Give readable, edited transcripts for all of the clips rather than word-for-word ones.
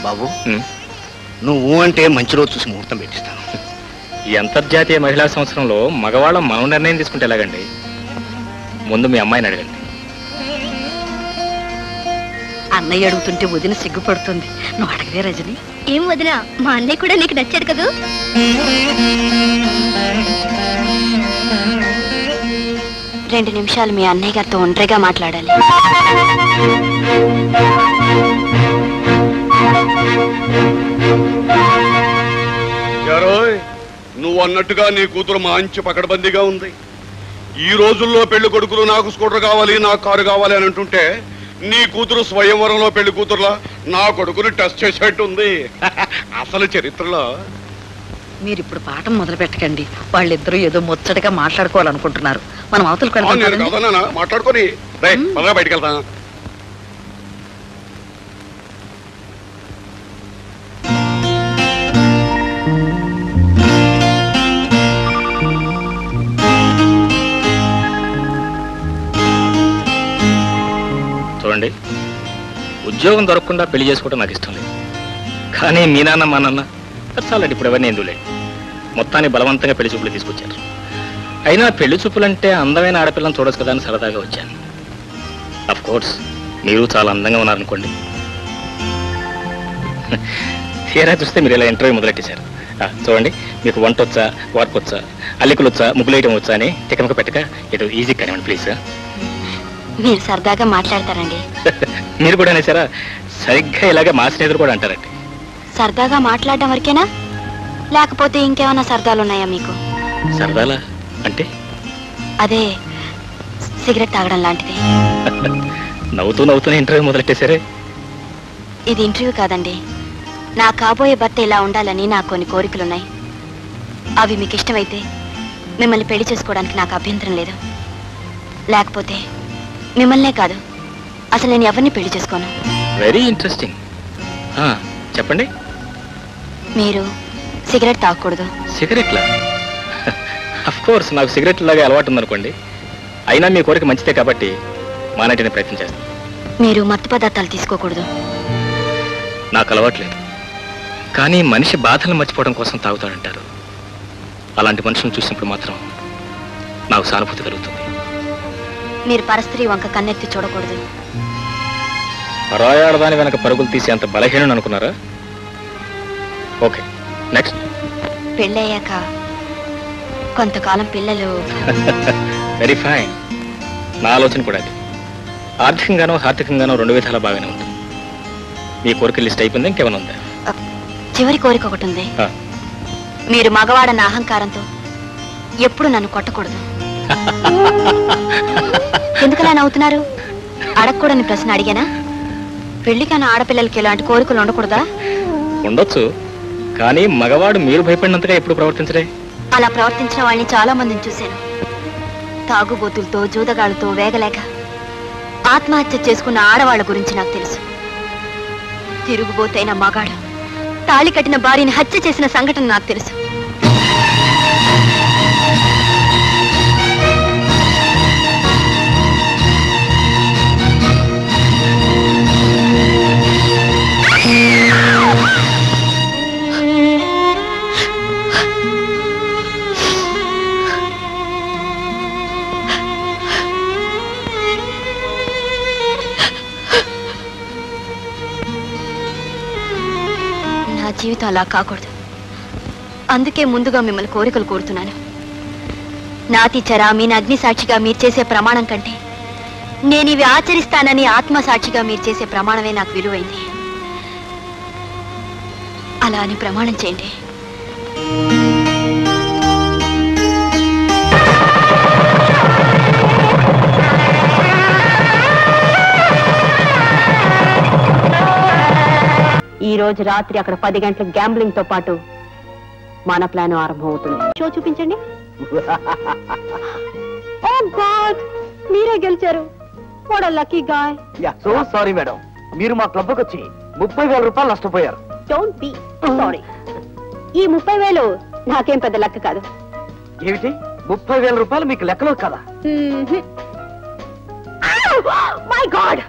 బాబు నువ్వు అంటే మంచి రోజు చూసి ముహూర్తం పెట్టిస్తాను. ఈ అంతర్జాతీయ మహిళా సంవత్సరంలో మగవాళ్ళం మనం నిర్ణయం తీసుకుంటే ఎలాగండి? ముందు మీ అమ్మాయిని అడగండి. అన్నయ్య అడుగుతుంటే వదిన సిగ్గుపడుతుంది. నువ్వు అడగదే రజని. ఏం వదినా, మా అన్నయ్య కూడా నీకు నచ్చాడు కదూ? 2 నిమిషాలు మీ అన్నయ్య గారితో ఒంటరిగా మాట్లాడాలి. నువ్వు అన్నట్టుగా నీ కూతురు మంచి పకడ్బందీగా ఉంది. ఈ రోజుల్లో పెళ్లి కొడుకులు నాకు స్కూటర్ కావాలి, నాకు కారు కావాలి అని అంటుంటే నీ కూతురు స్వయంవరంలో పెళ్లి కూతురులా నా కొడుకుని టెస్ట్ చేసేట్టుంది. అసలు చరిత్రలో మీరు ఇప్పుడు పాఠం మొదలు పెట్టకండి. వాళ్ళిద్దరూ ఏదో ముచ్చటగా మాట్లాడుకోవాలనుకుంటున్నారు. మనం అవతలకు మాట్లాడుకొని బయటికి వెళ్తా. చూడండి, ఉద్యోగం దొరకకుండా పెళ్లి చేసుకోవడం నాకు ఇష్టం లేదు. కానీ మీ నాన్న మా నాన్న చాలండి, ఇప్పుడు ఎవరిని ఎందుకు లేదు. మొత్తాన్ని బలవంతంగా పెళ్లి చూపులు తీసుకొచ్చారు. అయినా పెళ్లి చూపులంటే అందమైన ఆడపిల్లని చూడొచ్చు కదా అని సరదాగా వచ్చాను. అఫ్ కోర్స్ మీరు చాలా అందంగా ఉన్నారనుకోండి. తీరా చూస్తే మీరు ఇలా ఇంటర్వ్యూ మొదలెట్టేశారు. చూడండి, మీకు వంట వచ్చా, వార్పు వచ్చా, అల్లికలు వచ్చా, ముగ్గులు వేయటం వచ్చా అని తికమక పెట్టక ఇటు ఈజీ కానివ్వండి ప్లీజ్. మీరు సరదాగా మాట్లాడతారండి. మీరు కూడా అనేసారా? సరిగ్గా ఇలాగే మా స్నేహితులు కూడా అంటారండి. సరదాగా మాట్లాడడం వరకేనా, లేకపోతే ఇంకేమైనా సరదాలు ఉన్నాయా మీకు? సరదాలా అంటే? అదే సిగరెట్ తాగడం లాంటిది. నవ్వుతూనే ఇంటర్వ్యూ మొదలెట్టేశారే. ఇది ఇంటర్వ్యూ కాదండి. నా కాబోయే భర్త ఇలా ఉండాలని నాకు కొన్ని కోరికలున్నాయి. అవి మీకు ఇష్టమైతే మిమ్మల్ని పెళ్లి చేసుకోవడానికి నాకు అభ్యంతరం లేదు. లేకపోతే మిమ్మల్నే కాదు, అసలు నేను ఎవరిని పెళ్లి చేసుకోను. Very interesting. చెప్పండి. మీరు సిగరెట్ తాగకూడదు. సిగరెట్లా? అఫ్ కోర్స్ నాకు సిగరెట్ లాగా అలవాటు ఉందనుకోండి. అయినా మీ కోరిక మంచిదే కాబట్టి మానేటిని ప్రయత్నం చేస్తాను. మీరు మత్తు పదార్థాలు తీసుకోకూడదు. నాకు అలవాట్లేదు, కానీ మనిషి బాధలను మర్చిపోవడం కోసం తాగుతాడంటారు. అలాంటి మనుషులను చూసినప్పుడు మాత్రం నాకు సానుభూతి కలుగుతుంది. మీరు పరస్త్రీ వంక కన్నెత్తి చూడకూడదు. పరాయాడదాని వెనక పరుగులు తీసి అంత బలహీనం అనుకున్నారా? Okay, next. పెళ్ళయ్యాక కొంతకాలం పిల్లలు. Very fine. నా ఆలోచన కూడా అది. ఆర్థికంగానో హార్దికంగానో 2 విధాలా బాగానే ఉంటుంది. మీ కోరిక లిస్ట్ అయిపోయింది, ఇంకేమైనా ఉందా? చివరి కోరిక ఒకటి ఉంది. మీరు మగవాడన్న అహంకారంతో ఎప్పుడు నన్ను కొట్టకూడదు. ఎందుకలా నవ్వుతున్నారు? అడగకూడని ప్రశ్న అడిగానా? పెళ్లికైనా ఆడపిల్లలకి ఇలాంటి కోరికలు ఉండకూడదా? ఉండొచ్చు, కానీ మగవాడు మీరు భయపడినంతగా ఎప్పుడు ప్రవర్తించడే. అలా ప్రవర్తించిన వాళ్ళని చాలా మందిని చూశాను. తాగుబోతులతో, జూదగాళ్లతో వేగలేక ఆత్మహత్య చేసుకున్న ఆడవాళ్ల గురించి నాకు తెలుసు. తిరుగుబోతైన మగాడు తాళి కట్టిన భార్యని హత్య చేసిన సంఘటన నాకు తెలుసు. జీవితం అలా కాకూడదు. అందుకే ముందుగా మిమ్మల్ని కోరికలు కోరుతున్నాను. నాతి చరామీని అగ్ని సాక్షిగా మీరు చేసే ప్రమాణం కంటే నేను ఇవి ఆచరిస్తానని ఆత్మసాక్షిగా మీరు చేసే ప్రమాణమే నాకు విలువైంది. అలా అని ప్రమాణం చేయండి. ఈ రోజు రాత్రి అక్కడ 10 గంటలకు గ్యాంబ్లింగ్ తో పాటు మన ప్లాన్ ఆరంభం అవుతుంది. షో చూపించండి. ఓ గాడ్, మీరే గెలిచారు. What a lucky guy. So sorry madam, మీరు మా క్లబ్కి వచ్చి 30,000 రూపాయలు నష్టపోయారు. Don't be sorry. ఈ 30,000 నాకేం పెద్ద లెక్క కాదు. ఏమిటి 30,000 రూపాయలు మీకు లెక్కలో కదా? మై గాడ్,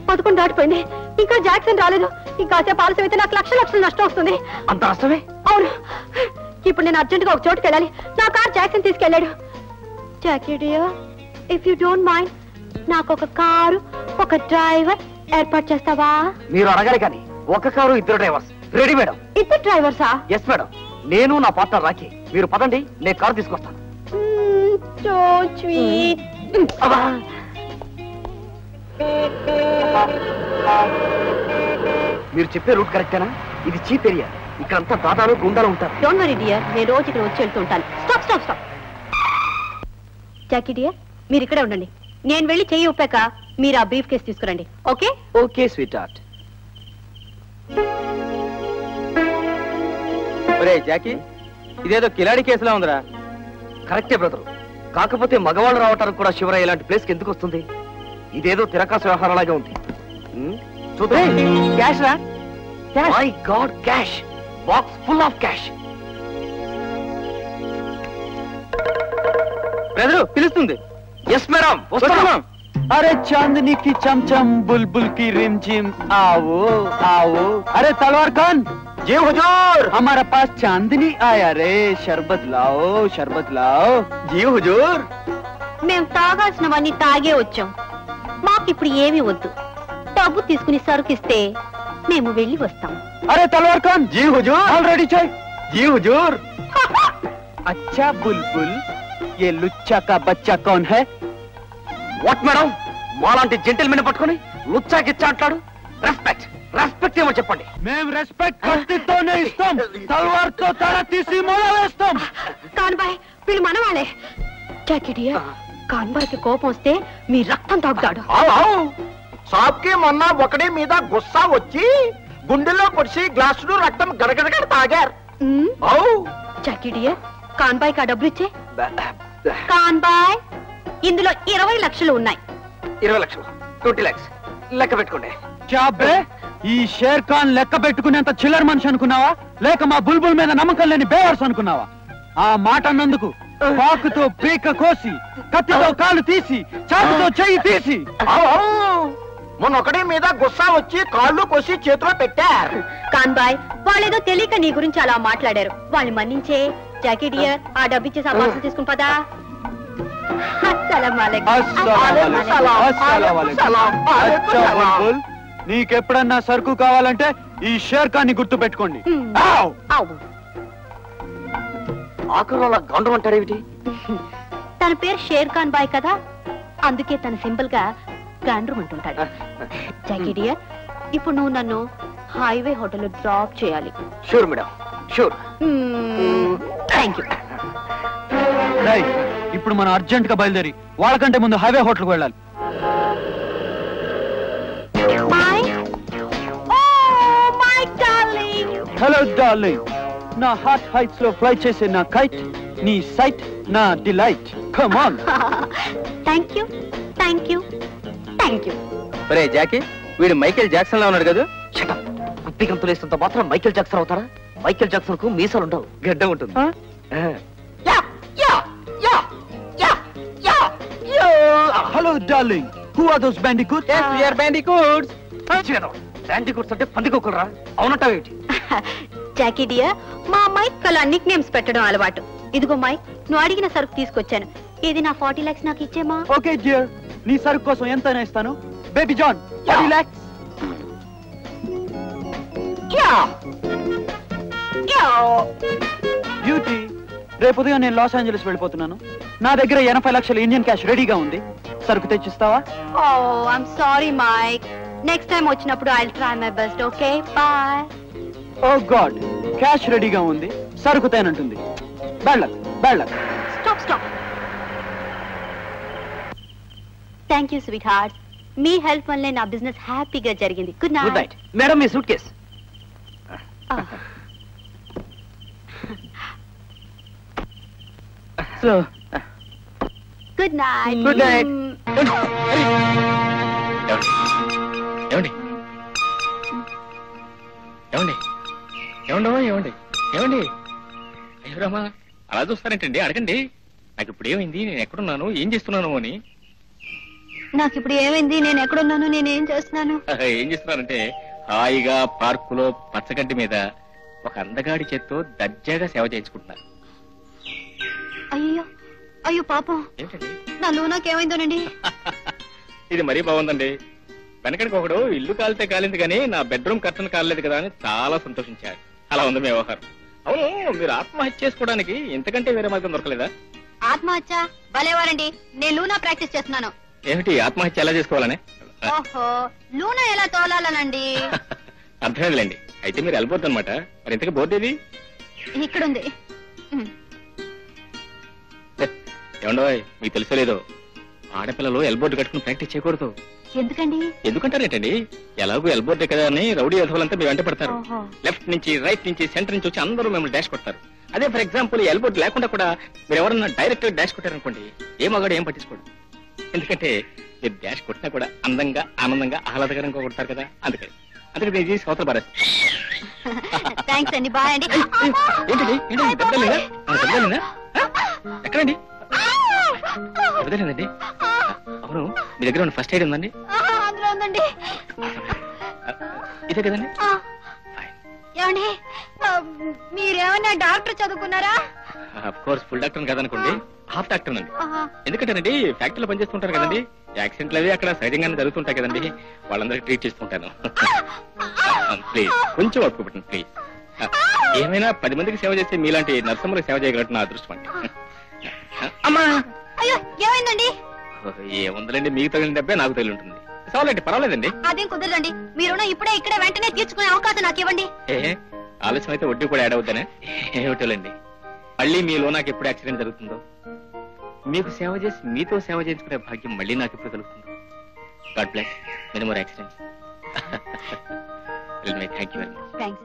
11 దాటిపోయింది. ఇంకా జాక్సన్ రాలేదు. ఇంకాసేపు ఆలస్యం అయితే నాకు లక్షలు నష్టం వస్తుంది. అంత నష్టమే? అవును. ఇప్పుడు నేను అర్జెంట్ గా ఒక చోటుకి వెళ్ళాలి. నా కార్ జాక్సన్ తీసుకెళ్ళాడు. Jackie dear, if you don't mind, నాకు ఒక కారు, ఒక డ్రైవర్ ఏర్పాటు చేస్తావా? మీరు అడగాలి కానీ ఒక కారు, 2 డ్రైవర్స్ రెడీ మేడం. 2 డ్రైవర్సా? Yes madam. నేను నా పార్ట్నర్ రాకి. మీరు పదండి, నేను కారు తీసుకొస్తాను. So sweet. మీరు చెప్పే రూట్ కరెక్టేనా? ఇది చీప్ ఏరియా. ఇక్కడంతా దాదాలు గుండాలు ఉంటారు. డోంట్ వరీ డియర్, నేను రోజు ఇక్కడ వచ్చి వెళ్తూ ఉంటాను. Stop stop stop. Jackie dear, మీరు ఇక్కడే ఉండండి. నేను వెళ్ళి చెయ్యి ఊపాక మీరు ఆ బ్రీఫ్ కేసు తీసుకురండి. Okay? Okay sweetheart. Jackie, ఇదేదో కిలాడి కేసులా ఉందిరా. కరెక్టే బ్రదర్. కాకపోతే మగవాళ్ళు రావటానికి కూడా శివరాయ్ ఇలాంటి ప్లేస్ కి ఎందుకు వస్తుంది? ఇదేదో తిరకాసు వ్యవహారాలాగే ఉంది. చూద్దాం. క్యాష్ రా. My God, cash. Box full of cash. Brother పిలుస్తుంది. ఎస్ మేడం, వస్తున్నాం. अरे चांदनी की चमचम बुलबुल की रिमझिम आओ आओ. अरे तलवार खान, जी हुजूर. हमारे पास चांदनी आया रे. शरबत लाओ. जी हुजूर. మేము తాగాల్సినవన్నీ తాగే వచ్చాం. మాకిప్పుడు ఏమీ వద్దు. డబ్బు తీసుకుని సరుకిస్తే మేము వెళ్ళి వస్తాం. अरे तलवार खान, जी हुजूर. ऑलरेडी चाय. जी हुजूर. अच्छा बुलबुल, ये लुच्चा का बच्चा कौन है? వాట్ మేడం, మాలాంటి జెంటిల్మెన్ పట్టుకుని లుచ్చా గిచ్చా అంటాడు? రెస్పెక్ట్ ఏమో చెప్పండి. మేము రెస్పెక్ట్ కత్తితోనే ఇస్తాం, తల్వార్తో తల తీసి మొల వేస్తాం. కాన్బాయ్, వీళ్ళు మనవాళ్ళే. జాకీ డియర్, కాన్బాయ్ కి కోపం వస్తే మీ రక్తం తాగుతాడు. షాప్ కి మొన్న ఒకడి మీద గుస్సా వచ్చి గుండెల్లో పొడిచి గ్లాసులు రక్తం గడగడగడ తాగారు. జాకీ డియర్, కాన్బాయ్ కి ఆ డబ్బులు ఇచ్చే. కాన్బాయ్, ఇందులో 20 లక్షలు ఉన్నాయి. 20 లక్షలు, 20 lakhs లెక్క పెట్టుకోండి. చాబే, ఈ షేర్ ఖాన్ లెక్క పెట్టుకునేంత చిల్లర మనిషి అనుకున్నావా, లేక మా బుల్బుల్ మీద నమ్మకం లేని బేవర్స్ అనుకున్నావా? ఆ మాట అన్నందుకు పాకుతో పీక కోసి, కత్తితో కాలు తీసి, చాకుతో చెయ్యి తీసి. మొన్న ఒకటి మీద గుస్సా వచ్చి కాళ్ళు కోసి చేతిలో పెట్టారు. కాన్బాయ్, వాళ్ళేదో తెలియక నీ గురించి అలా మాట్లాడారు. వాళ్ళని మన్నించే. జాకీ డియర్, ఆ డబ్బు ఇచ్చేసి ఆ బాక్స్ తీసుకుని పదా. నీకెప్పుడన్నా సరుకు కావాలంటే ఈ షేర్ ఖాన్ ని గుర్తు పెట్టుకోండి. ఆకులలో గండం అంటాడేమిటి? తన పేరు షేర్ ఖాన్ బాయ్ కదా, అందుకే తన సింపుల్ గా గాండ్రూమ్ అంటుంటాడు. జాకీ డియర్, ఇప్పుడు నువ్వు నన్ను హైవే హోటల్ డ్రాప్ చేయాలి. Sure madam, sure. Thank you. ఇప్పుడు మనం అర్జెంట్ గా బయలుదేరి వాళ్ళకంటే ముందు హైవే హోటల్కి వెళ్ళాలి. హలో డార్లింగ్, నా హార్ట్ హైట్స్ లో ఫ్లై చేసే నా కైట్, నీ సైట్ నా delight. Come on. Thank you, thank you, thank you. ఒరే జాకీ, వీడు మైకేల్ జాక్సన్ లా ఉన్నాడు కదా. కుప్పి గంతులు వేసినంత మాత్రం మైకేల్ జాక్సన్ అవుతారా? మైకేల్ జాక్సన్ కు మీసాలు ఉండవు, గడ్డ ఉంటుంది. Hello darling, who are those bandicoots? yes we are bandicoots. Bandicoots అంటే పందికొక్కులరా? అవునట్టావేంటి? జాకీ డియర్, మా అమ్మాయి కలా నిక్ నేమ్స్ పెట్టడం అలవాటు. ఇదిగో మైక్, నువ్వు అడిగిన సరుకు తీసుకొచ్చాను. ఇది నా 40 lakhs నాకు ఇచ్చేమా? ఓకే డియర్, నీ సరుకు కోసం ఎంతైనా ఇస్తాను. Baby John, 40 lakhs. బ్యూటీ, రేపు ఉదయం నేను లాస్ ఏంజలీస్ వెళ్ళిపోతున్నాను. నా దగ్గర 80 లక్షల ఇండియన్ క్యాష్ రెడీగా ఉంది. సరుకు తెచ్చిస్తావా? Oh I'm sorry Mike, next time వచ్చినప్పుడు I will try my best. Okay, bye. Oh god, cash రెడీగా ఉంది, సరుకు తేనంటుంది. Bad luck, bad luck. Stop stop. Thank you sweetheart, మీ హెల్ప్ వల్లే నా బిజినెస్ హ్యాపీగా జరిగింది. Good good night madam. మీ suitcase. So good night. Good night. ఏమండి ఏమండి ఏమండి ఏమండి ఏమండి అయ్యో రామా, అలా చూస్తారేంటండి? అడగండి. నాకు ఇప్పుడు ఏమైంది, నేను ఎక్కడున్నాను, ఏం చేస్తున్నాను అని. నాకు ఇప్పుడు ఏమైంది, నేను ఎక్కడున్నాను, నేనేం చేస్తున్నాను? ఏం చేస్తున్నానంటే హాయిగా పార్కులో పచ్చగడ్డి మీద ఒక అందగాడి చేత్తో దర్జాగా సేవ చేయించుకుంటున్నారు. అయ్యో అయ్యో పాపం, ఏంటండి నా లూనాకేమైందోనండి. ఇది మరీ బాగుందండి. వెనకడికి ఒకడు ఇల్లు కాలితే కాలింది కానీ నా బెడ్రూమ్ కర్టన్ కాలేదు కదా అని చాలా సంతోషించాడు. అలా ఉంది మీ వ్యవహారం. అవును, మీరు ఆత్మహత్య చేసుకోవడానికి ఇంతకంటే వేరే మార్గం దొరకలేదా? ఆత్మహత్య భలేవారండి, నేను లూనా ప్రాక్టీస్ చేస్తున్నాను. ఏమిటి ఆత్మహత్య ఎలా చేసుకోవాలని? ఓహో, లూనా ఎలా తోలాలనండి. అర్థమైందిలేండి. అయితే మీరు వెళ్ళిపోద్దు అనమాట. మరి ఇంతకీ బోర్డు ఇక్కడుంది. ఏమండో మీకు తెలుసో లేదో, ఆడపిల్లలు ఎల్బోర్డు కట్టుకుని ప్రాక్టీస్ చేయకూడదు. ఎందుకండి? ఎందుకంటారేంటండి? ఎలాగో ఎల్బోర్డే కదా అని రౌడీ అధువులంతా మీ వెంట పడతారు. లెఫ్ట్ నుంచి, రైట్ నుంచి, సెంటర్ నుంచి వచ్చి అందరూ మిమ్మల్ని డాష్ కొడతారు. అదే ఫర్ ఎగ్జాంపుల్ ఎల్బోర్డ్ లేకుండా కూడా మీరు ఎవరన్నా డైరెక్ట్ డాష్ కొట్టారనుకోండి, ఏ మగాడు ఏం పట్టించుకోడు. ఎందుకంటే మీరు డాష్ కొట్టినా కూడా అందంగా, ఆనందంగా, ఆహ్లాదకరంగా కొడతారు కదా. అందుకే నేను చేసి అవతల బారా. థ్యాంక్స్ అండి, బాయ్ అండి. దెబ్బలేదా? ఎక్కడండి? వదిలేదండి. అవును, మీ దగ్గర ఉన్న ఫస్ట్ ఎయిడ్ ఉందండి? అందులో ఉందండి. ఇదే కదండి? ఏమండి, మీరేమన్నా డాక్టర్ చదువుకున్నారా? ఆఫ్ కోర్స్ ఫుల్ డాక్టర్ కదనుకోండి, హాఫ్ డాక్టర్ అండి. ఎందుకంటేనండి ఫ్యాక్టరీలో పనిచేస్తుంటారు కదండి, యాక్సిడెంట్లు అవి అక్కడ సహజంగానే జరుగుతుంటాయి కదండి, వాళ్ళందరికీ ట్రీట్ చేస్తుంటాను. ప్లీజ్ కొంచెం ఒప్పుకు పెట్టండి ప్లీజ్. ఏమైనా 10 మందికి సేవ చేస్తే మీలాంటి నర్సమ్మలకు సేవ చేయగలరు నా అదృష్టం అండి. అమ్మా, అయ్యో ఏమైందండి? ఏముందండి, మీకు తగిలిన డబ్బే నాకు తగిలి ఉంటుంది. సవాలండి, పర్వాలేదండి. అదేం కుదరదండి, మీరు ఇప్పుడే ఇక్కడే వెంటనే తీర్చుకునే అవకాశం నాకు ఇవ్వండి. ఆలస్యం అయితే వడ్డీ కూడా యాడ్ అవుతానే. ఏమిటోలేండి, మళ్ళీ మీలో నాకు ఎప్పుడు యాక్సిడెంట్ జరుగుతుందో, మీకు సేవ చేసి మీతో సేవ చేయించుకునే భాగ్యం మళ్ళీ నాకు ఎప్పుడు కలుగుతుందో. God bless, many more accidents. Thank you very much. Thanks.